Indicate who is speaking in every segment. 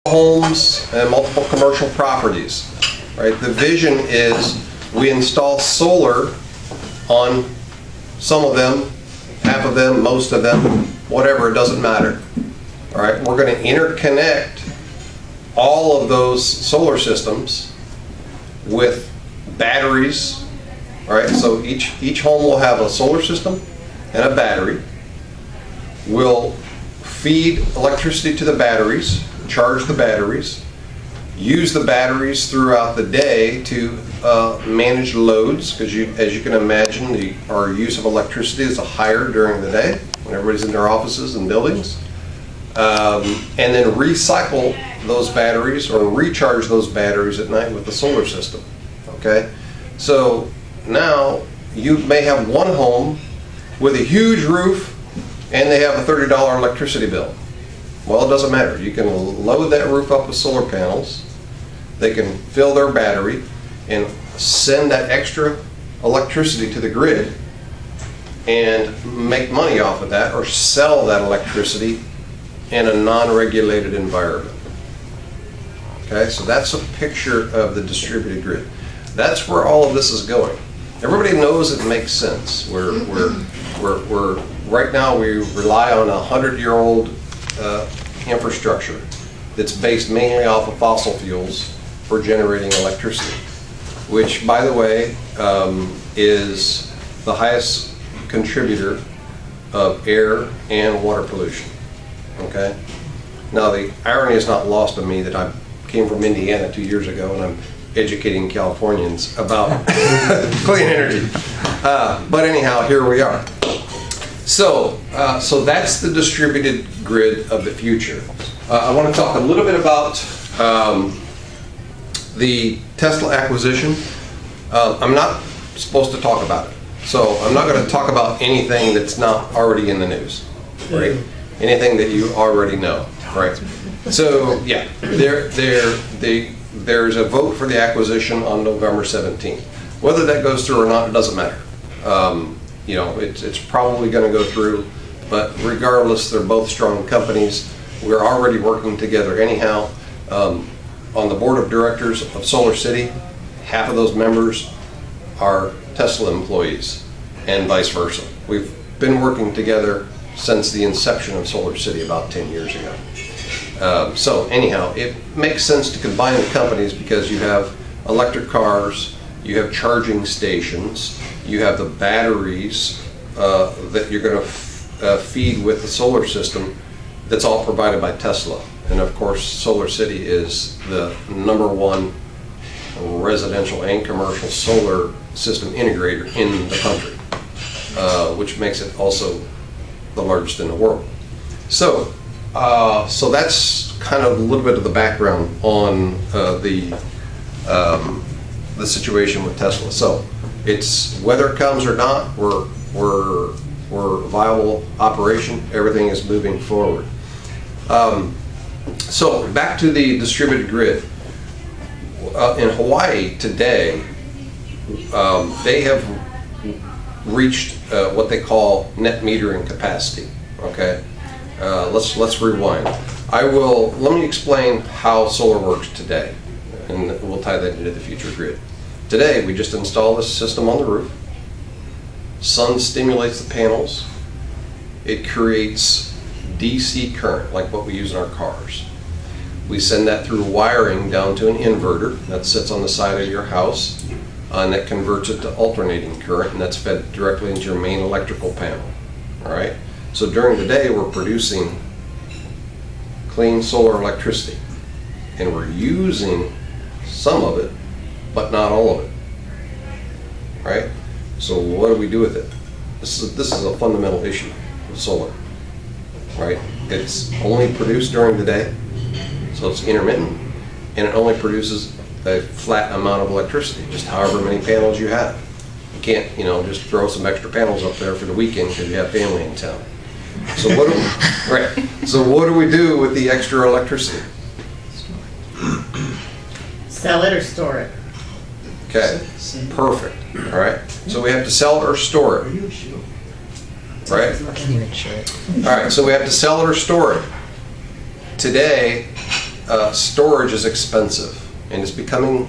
Speaker 1: homes and multiple commercial properties, right? The vision is we install solar on some of them, half of them, most of them, whatever, it doesn't matter. All right, we're going to interconnect all of those solar systems with batteries. All right, so each home will have a solar system and a battery. We'll feed electricity to the batteries, charge the batteries, use the batteries throughout the day to manage loads, because as you can imagine, our use of electricity is higher during the day when everybody's in their offices and buildings. And then recycle those batteries or recharge those batteries at night with the solar system. Okay, so now you may have one home with a huge roof and they have a $30 electricity bill. Well, it doesn't matter. You can load that roof up with solar panels. They can fill their battery and send that extra electricity to the grid and make money off of that, or sell that electricity in a non-regulated environment. Okay, so that's a picture of the distributed grid. That's where all of this is going. Everybody knows it makes sense. We're right now we rely on a 100-year-old infrastructure that's based mainly off of fossil fuels for generating electricity, which, by the way, is the highest contributor of air and water pollution. Okay. Now the irony is not lost on me that I came from Indiana 2 years ago and I'm educating Californians about clean energy. But anyhow, here we are. So that's the distributed grid of the future. I want to talk a little bit about the Tesla acquisition. I'm not supposed to talk about it, so I'm not going to talk about anything that's not already in the news, right? Anything that you already know, right? So yeah, there's a vote for the acquisition on November 17th. Whether that goes through or not, it doesn't matter. You know, it's probably going to go through, but regardless, they're both strong companies. We're already working together anyhow. On the board of directors of Solar City, half of those members are Tesla employees, and vice versa. We've been working together since the inception of Solar City about 10 years ago. So anyhow, it makes sense to combine the companies because you have electric cars, you have charging stations, you have the batteries that you're going to feed with the solar system. That's all provided by Tesla. And of course, Solar City is the #1 residential and commercial solar system integrator in the country, which makes it also the largest in the world. So that's kind of a little bit of the background on the situation with Tesla. So it's whether it comes or not, we're a viable operation. Everything is moving forward. So back to the distributed grid. In Hawaii today, they have reached what they call net metering capacity. Okay, let's rewind. Let me explain how solar works today, and we'll tie that into the future grid. Today, we just install this system on the roof. Sun stimulates the panels. It creates DC current, like what we use in our cars. We send that through wiring down to an inverter that sits on the side of your house, and that converts it to alternating current, and that's fed directly into your main electrical panel. All right. So during the day, we're producing clean solar electricity, and we're using some of it, but not all of it. All right. So what do we do with it? This is a fundamental issue with solar. Right? It's only produced during the day, so it's intermittent, and it only produces a flat amount of electricity, just however many panels you have. You can't, just throw some extra panels up there for the weekend because you have family in town. So what do we do with the extra electricity?
Speaker 2: Sell it or store it.
Speaker 1: Okay, perfect. All right, so we have to sell it or store it. Right? All right, so we have to sell it or store it. Today, storage is expensive, and it's becoming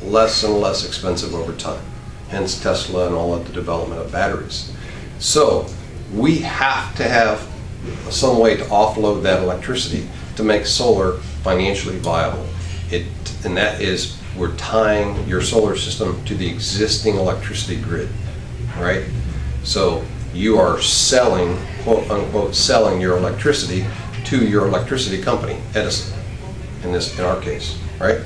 Speaker 1: less and less expensive over time. Hence Tesla and all of the development of batteries. So we have to have some way to offload that electricity to make solar financially viable. And that is, we're tying your solar system to the existing electricity grid, right? So you are selling, quote unquote, selling your electricity to your electricity company, Edison, in our case, right?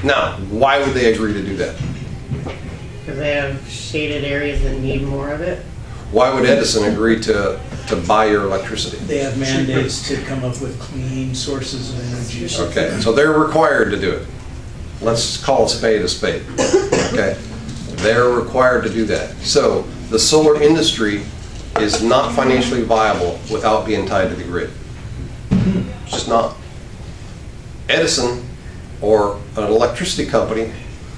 Speaker 1: Now, why would they agree to do that?
Speaker 2: Because they have shaded areas that need more of it.
Speaker 1: Why would Edison agree to buy your electricity?
Speaker 3: They have mandates to come up with clean sources of energy.
Speaker 1: Okay, so they're required to do it. Let's call a spade a spade, okay? They're required to do that. So the solar industry is not financially viable without being tied to the grid. It's just not. Edison or an electricity company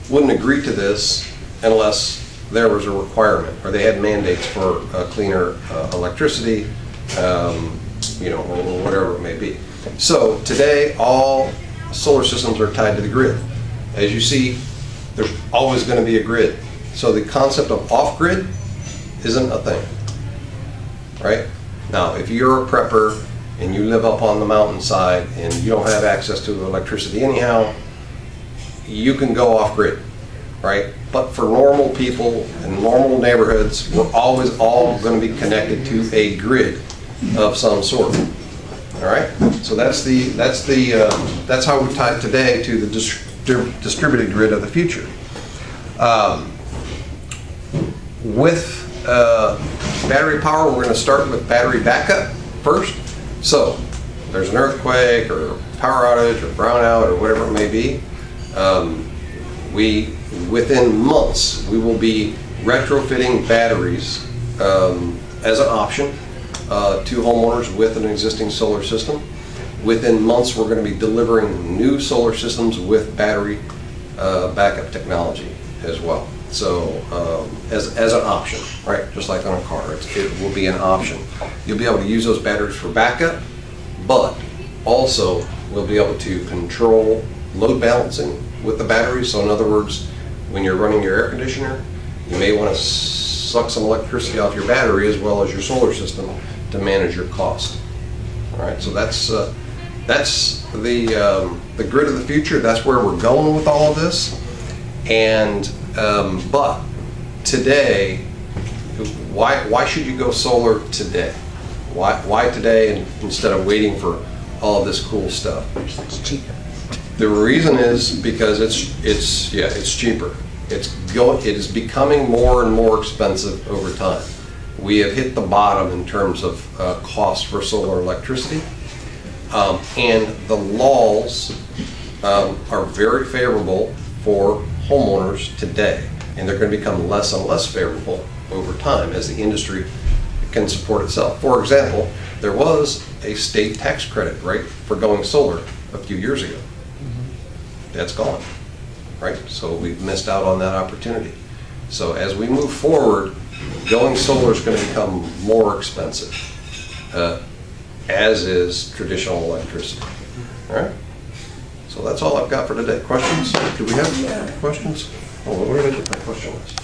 Speaker 1: wouldn't agree to this unless there was a requirement, or they had mandates for cleaner electricity, or whatever it may be. So today, all solar systems are tied to the grid. As you see, there's always going to be a grid. So the concept of off-grid isn't a thing, right? Now, if you're a prepper and you live up on the mountainside and you don't have access to electricity anyhow, you can go off-grid, right? But for normal people in normal neighborhoods, we're always all going to be connected to a grid of some sort. All right. So that's how we tie it today to the distributed grid of the future. With battery power, we're going to start with battery backup first. So there's an earthquake or power outage or brownout or whatever it may be. Within months, we will be retrofitting batteries as an option to homeowners with an existing solar system. Within months, we're going to be delivering new solar systems with battery backup technology as well. So as an option, right? Just like on a car, it will be an option. You'll be able to use those batteries for backup, but also we'll be able to control load balancing with the batteries. So in other words, when you're running your air conditioner, you may want to suck some electricity off your battery as well as your solar system to manage your cost. All right, so that's the grid of the future. That's where we're going with all of this. And but today, why should you go solar today? Why today instead of waiting for all of this cool stuff?
Speaker 3: It's cheaper.
Speaker 1: The reason is because it's cheaper. It is becoming more and more expensive over time. We have hit the bottom in terms of cost for solar electricity, and the laws are very favorable for homeowners today, and they're going to become less and less favorable over time as the industry can support itself. For example, there was a state tax credit, right, for going solar a few years ago. That's gone, right? So we've missed out on that opportunity. So as we move forward, going solar is going to become more expensive, as is traditional electricity. All right? So that's all I've got for today. Questions? Do we have questions? Oh, where did I get my question list?